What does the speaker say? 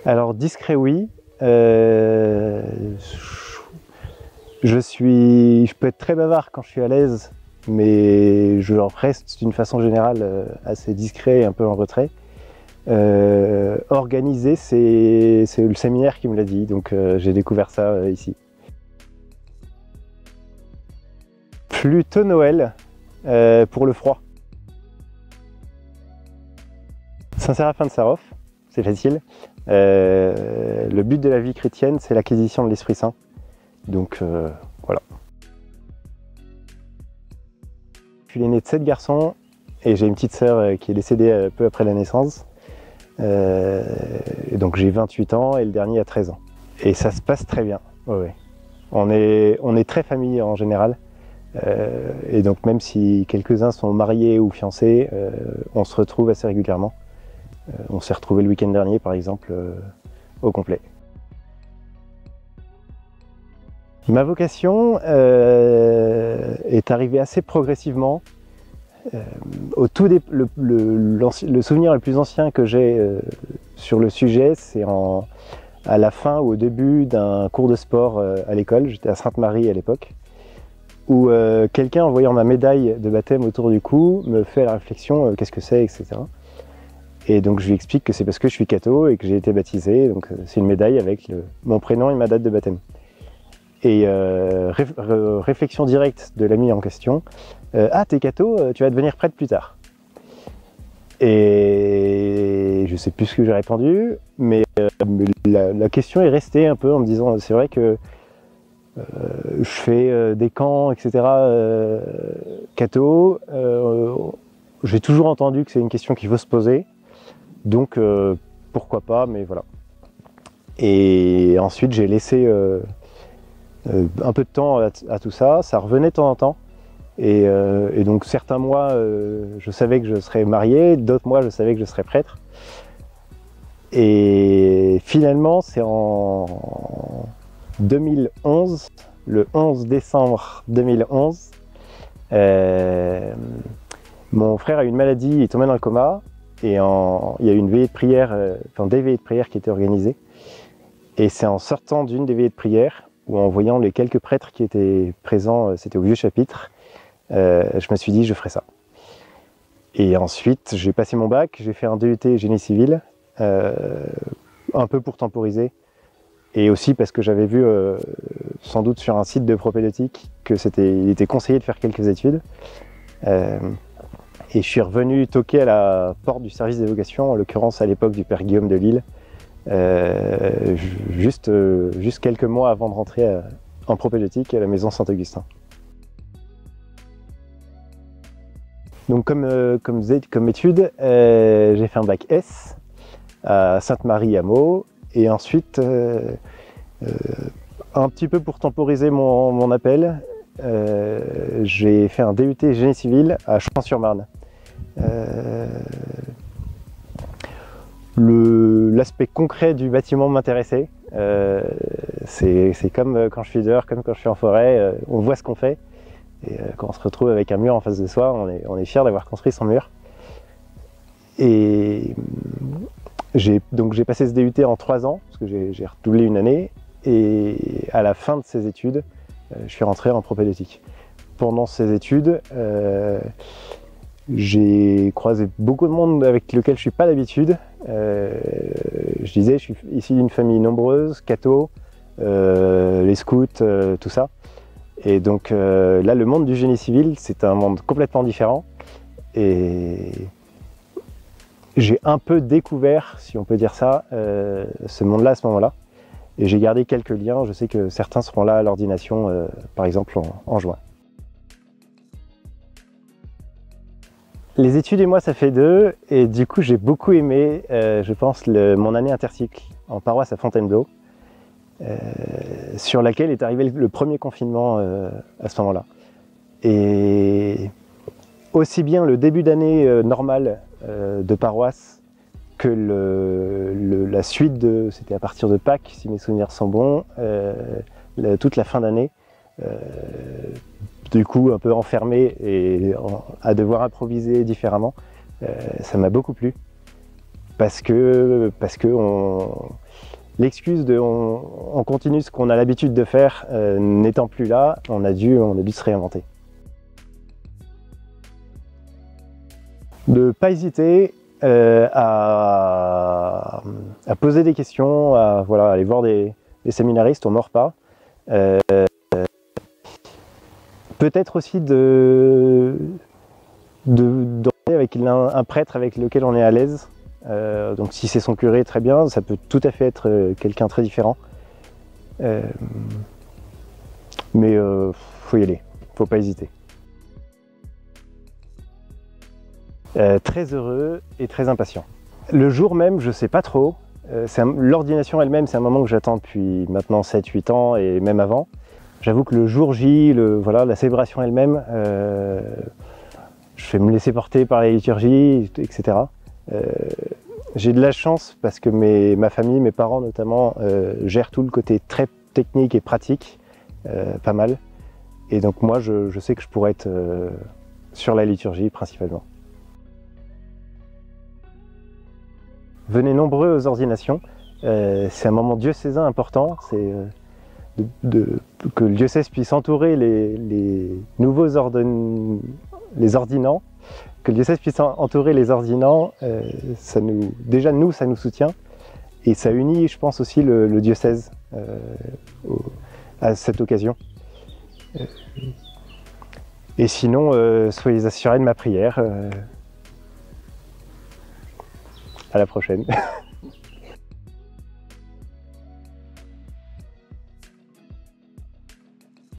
Alors discret oui, je peux être très bavard quand je suis à l'aise, mais je reste d'une façon générale assez discret et un peu en retrait. Organisé, c'est le séminaire qui me l'a dit, donc j'ai découvert ça ici. Plutôt Noël, pour le froid. Saint-Séraphin de Sarov, c'est facile. Le but de la vie chrétienne, c'est l'acquisition de l'Esprit Saint. Donc voilà. Je suis l'aîné de 7 garçons et j'ai une petite sœur qui est décédée peu après la naissance. Et donc j'ai 28 ans et le dernier a 13 ans. Et ça se passe très bien. Ouais. On est très famille en général. Et donc même si quelques-uns sont mariés ou fiancés, on se retrouve assez régulièrement. On s'est retrouvés le week-end dernier par exemple au complet. Ma vocation est arrivée assez progressivement. Le souvenir le plus ancien que j'ai sur le sujet, c'est à la fin ou au début d'un cours de sport à l'école. J'étais à Sainte-Marie à l'époque, où quelqu'un, en voyant ma médaille de baptême autour du cou, me fait la réflexion qu'est-ce que c'est, etc. Et donc je lui explique que c'est parce que je suis catho et que j'ai été baptisé. Donc c'est une médaille avec mon prénom et ma date de baptême. Et réflexion directe de l'ami en question, ah t'es catho, tu vas devenir prêtre plus tard. Et je sais plus ce que j'ai répondu, mais la question est restée un peu en me disant, c'est vrai que je fais des camps, etc. Catho, j'ai toujours entendu que c'est une question qu'il faut se poser, donc pourquoi pas, mais voilà. Et ensuite j'ai laissé un peu de temps à tout ça, ça revenait de temps en temps. Et donc certains mois, je savais que je serais marié, d'autres mois, je savais que je serais prêtre. Et finalement, c'est en 2011, le 11 décembre 2011, mon frère a eu une maladie, il est tombé dans le coma, et il y a eu une veillée de prière, des veillées de prière qui étaient organisées. Et c'est en sortant d'une des veillées de prière, ou en voyant les quelques prêtres qui étaient présents, c'était au Vieux Chapitre, je me suis dit je ferai ça. Et ensuite j'ai passé mon bac, j'ai fait un DUT génie civil, un peu pour temporiser, et aussi parce que j'avais vu sans doute sur un site de propédeutique qu'il était conseillé de faire quelques études. Et je suis revenu toquer à la porte du service des vocations, en l'occurrence à l'époque du Père Guillaume de Lille, juste quelques mois avant de rentrer en propédeutique à la maison Saint-Augustin. Donc comme étude, j'ai fait un bac S à Sainte-Marie à Meaux, et ensuite, un petit peu pour temporiser mon appel, j'ai fait un DUT génie civil à Champs-sur-Marne. L'aspect concret du bâtiment m'intéressait. C'est comme quand je suis dehors, comme quand je suis en forêt, on voit ce qu'on fait. Et quand on se retrouve avec un mur en face de soi, on est fier d'avoir construit son mur. Et j'ai passé ce DUT en 3 ans, parce que j'ai redoublé une année. Et à la fin de ces études, je suis rentré en propédeutique. Pendant ces études, j'ai croisé beaucoup de monde avec lequel je ne suis pas d'habitude. Je disais, je suis issu d'une famille nombreuse, catho, les scouts, tout ça. Et donc là, le monde du génie civil, c'est un monde complètement différent. Et j'ai un peu découvert, si on peut dire ça, ce monde-là à ce moment-là. Et j'ai gardé quelques liens. Je sais que certains seront là à l'ordination, par exemple en juin. Les études et moi, ça fait 2. Et du coup, j'ai beaucoup aimé, je pense, mon année intercycle en paroisse à Fontainebleau. Sur laquelle est arrivé le premier confinement à ce moment-là. Et aussi bien le début d'année normal de paroisse que la suite c'était à partir de Pâques, si mes souvenirs sont bons, toute la fin d'année, du coup un peu enfermé et à devoir improviser différemment, ça m'a beaucoup plu parce que l'excuse de on continue ce qu'on a l'habitude de faire n'étant plus là, on a dû se réinventer. De ne pas hésiter à poser des questions, à voilà, aller voir des séminaristes, on ne mord pas. Peut-être aussi de avec un prêtre avec lequel on est à l'aise. Donc si c'est son curé, très bien, ça peut tout à fait être quelqu'un très différent. Mais faut y aller, faut pas hésiter. Très heureux et très impatient. Le jour même, je sais pas trop. L'ordination elle-même, c'est un moment que j'attends depuis maintenant 7-8 ans et même avant. J'avoue que le jour J, voilà, la célébration elle-même, je vais me laisser porter par la liturgie, etc. J'ai de la chance parce que ma famille, mes parents notamment, gèrent tout le côté très technique et pratique, pas mal. Et donc moi, je sais que je pourrais être sur la liturgie principalement. Venez nombreux aux ordinations. C'est un moment diocésain important. C'est que le diocèse puisse entourer les nouveaux ordinants, que le diocèse puisse entourer les ordinants, déjà nous, ça nous soutient et ça unit, je pense, aussi le diocèse à cette occasion. Et sinon, soyez assurés de ma prière. À la prochaine.